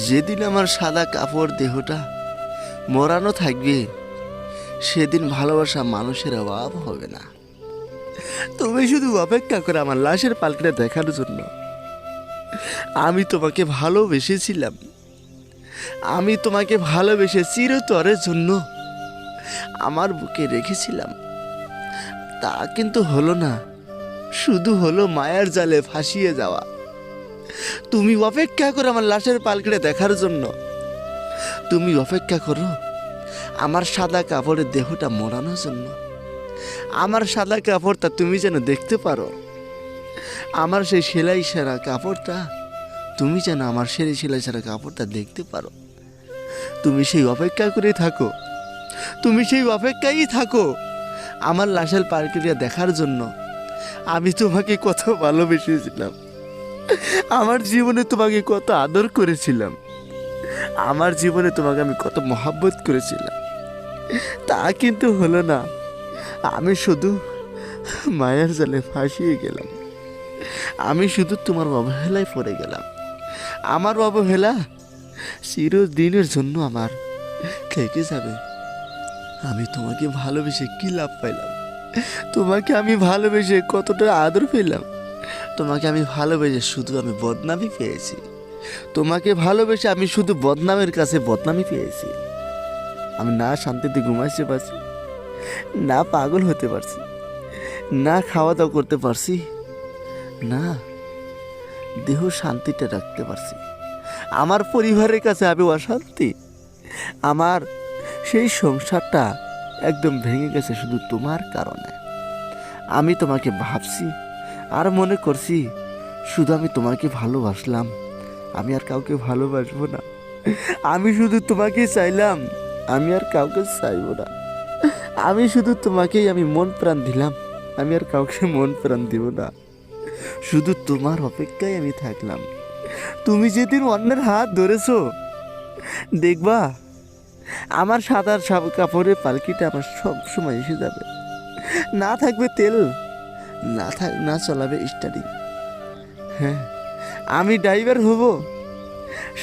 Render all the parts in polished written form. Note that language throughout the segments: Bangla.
যেদিন আমার সাদা কাপড় দেহটা মোড়ানো থাকবে, সেদিন ভালোবাসা মানুষের অভাব হবে না। তুমি শুধু অপেক্ষা করে আমার লাশের পালকিটা দেখার জন্য। আমি তোমাকে ভালোবেসেছিলাম, আমি তোমাকে ভালোবেসে চিরতরের জন্য আমার বুকে রেখেছিলাম। তা কিন্তু হলো না, শুধু হলো মায়ার জালে ফাঁসিয়ে যাওয়া। তুমি অপেক্ষা করো আমার লাশের পালকিটা দেখার জন্য। তুমি অপেক্ষা করো আমার সাদা কাপড়ের দেহটা মোড়ানোর জন্য। আমার সাদা কাপড়টা তুমি যেন দেখতে পারো, আমার সেই সেলাই সেরা কাপড়টা তুমি যেন আমার সেই সেলাই সেরা কাপড়টা দেখতে পারো। তুমি সেই অপেক্ষা করে থাকো, তুমি সেই অপেক্ষায় থাকো আমার লাশের পালকিটা দেখার জন্য। আমি তোমাকে কত ভালোবেসেছিলাম, আমার জীবনে তোমাকে কত আদর করেছিলাম, আমার জীবনে তোমাকে আমি কত মহাব্বত করেছিলাম। তা কিন্তু হলো না, আমি শুধু মায়ের জালে ফাঁসিয়ে গেলাম। আমি শুধু তোমার অবহেলায় পড়ে গেলাম। আমার অবহেলা চিরদিনের জন্য আমার থেকে যাবে। আমি তোমাকে ভালোবেসে কি লাভ পাইলাম? তোমাকে আমি ভালোবেসে কতটা আদর পেলাম? তোমাকে আমি ভালোবেসে শুধু আমি বদনামই পেয়েছি। তোমাকে ভালোবেসে আমি শুধু বদনামের কাছে বদনামই পেয়েছি। আমি না শান্তিতে ঘুমাইতে পারছি, না পাগল হতে পারছি, না খাওয়া দাওয়া করতে পারছি, না দেহ শান্তিটা রাখতে পারছি। আমার পরিবারের কাছে আমি অশান্তি। আমার সেই সংসারটা একদম ভেঙে গেছে শুধু তোমার কারণে। আমি তোমাকে ভাবছি আর মনে করছি শুধু আমি তোমাকে ভালোবাসলাম, আমি আর কাউকে ভালোবাসবো না। আমি শুধু তোমাকে চাইলাম, আমি আর কাউকে চাইবো না। আমি শুধু তোমাকেই আমি মন প্রাণ দিলাম, আমি আর কাউকে মন প্রাণ দিব না। শুধু তোমার অপেক্ষায় আমি থাকলাম। তুমি যেদিন অন্যের হাত ধরেছো, দেখবা আমার সাদা কাপড়ের পালকিটা আমার সব সময় এসে যাবে। না থাকবে তেল, না চলাবে স্টাডি। হ্যাঁ, আমি ড্রাইভার হব,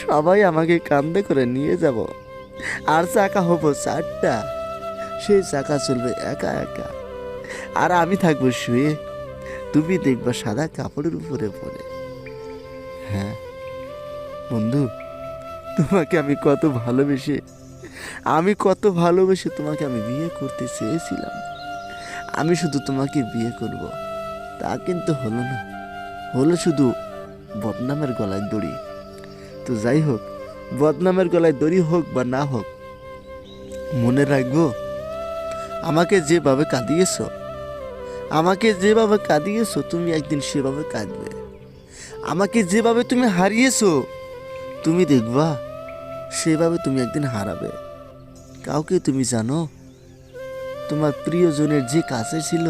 সবাই আমাকে কান্দে করে নিয়ে যাব। আর চাকা হবো 4টা, সেই চাকা চলবে একা একা। আর আমি থাকবো শুয়ে, তুমি দেখবা সাদা কাপড়ের উপরে পড়ে। হ্যাঁ বন্ধু, তোমাকে আমি কত ভালোবেসে, তোমাকে আমি বিয়ে করতে চেয়েছিলাম। আমি শুধু তোমাকে বিয়ে করব, তা কিন্তু হলো না, হলো শুধু বদনামের গলায় দড়ি। তো যাই হোক, বদনামের গলায় দড়ি হোক বা না হোক, মনে রাখবো আমাকে যেভাবে কাঁদিয়েছো তুমি একদিন সেভাবে কাঁদবে। আমাকে যেভাবে তুমি হারিয়েছো, তুমি দেখবা সেভাবে তুমি একদিন হারাবে। কাউকে তুমি জানো, তোমার প্রিয়জনের যে কাছে ছিল,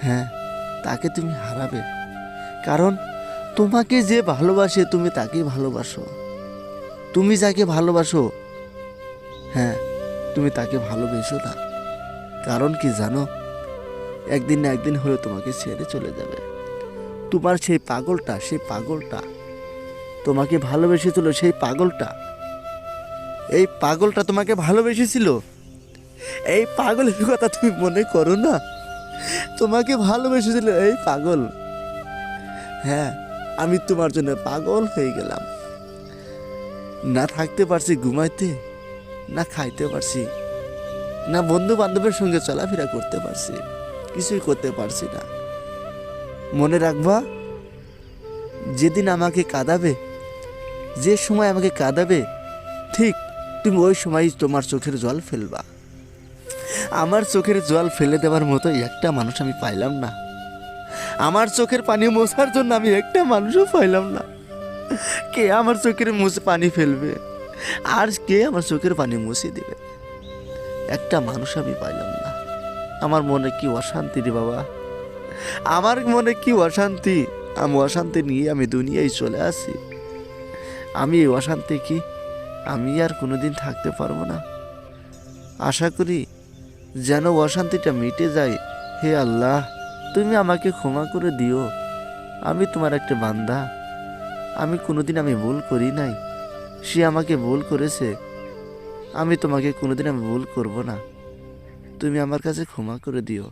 হ্যাঁ তাকে তুমি হারাবে। কারণ তোমাকে যে ভালোবাসে তুমি তাকে ভালোবাসো। তুমি যাকে ভালোবাসো, হ্যাঁ তুমি তাকে ভালোবেসো না। কারণ কি জানো, একদিন না একদিন হলে তোমাকে ছেড়ে চলে যাবে। তোমার সেই পাগলটা তোমাকে ভালোবেসেছিল, এই পাগলটা তোমাকে ভালোবেসেছিল। এই পাগলের কথা তুমি মনে করো না, তোমাকে ভালোবেসেছিল এই পাগল। হ্যাঁ, আমি তোমার জন্য পাগল হয়ে গেলাম। না থাকতে পারছি ঘুমাইতে, না খাইতে পারছি, না বন্ধু বান্ধবের সঙ্গে চলাফেরা করতে পারছি, কিছুই করতে পারছি না। মনে রাখবা, যেদিন আমাকে কাঁদাবে, যে সময় আমাকে কাঁদাবে, ঠিক তুমি ওই সময় তোমার চোখের জল ফেলবা। আমার চোখের জল ফেলে দেওয়ার মতো একটা মানুষ আমি পাইলাম না। আমার চোখের পানি মোছার জন্য আমি একটা মানুষও পাইলাম না। কে আমার চোখের পানি ফেলবে, আর কে আমার চোখের পানি মুছে দেবে? একটা মানুষ আমি পাইলাম না। আমার মনে কি অশান্তি রে বাবা, আমার মনে কি অশান্তি। আমি অশান্তি নিয়ে আমি দুনিয়ায় চলে আসি। আমি এই অশান্তি কি আমি আর কোনোদিন থাকতে পারবো না। আশা করি যেন অশান্তিটা মিটে যায়। হে আল্লাহ, তুমি আমাকে ক্ষমা করে দিও। আমি তোমার একটা বান্দা, আমি ভুল করি নাই, সে আমাকে ভুল করেছে। আমি তোমাকে কোনোদিন আমি ভুল করব না। তুমি আমার কাছে ক্ষমা করে দিও।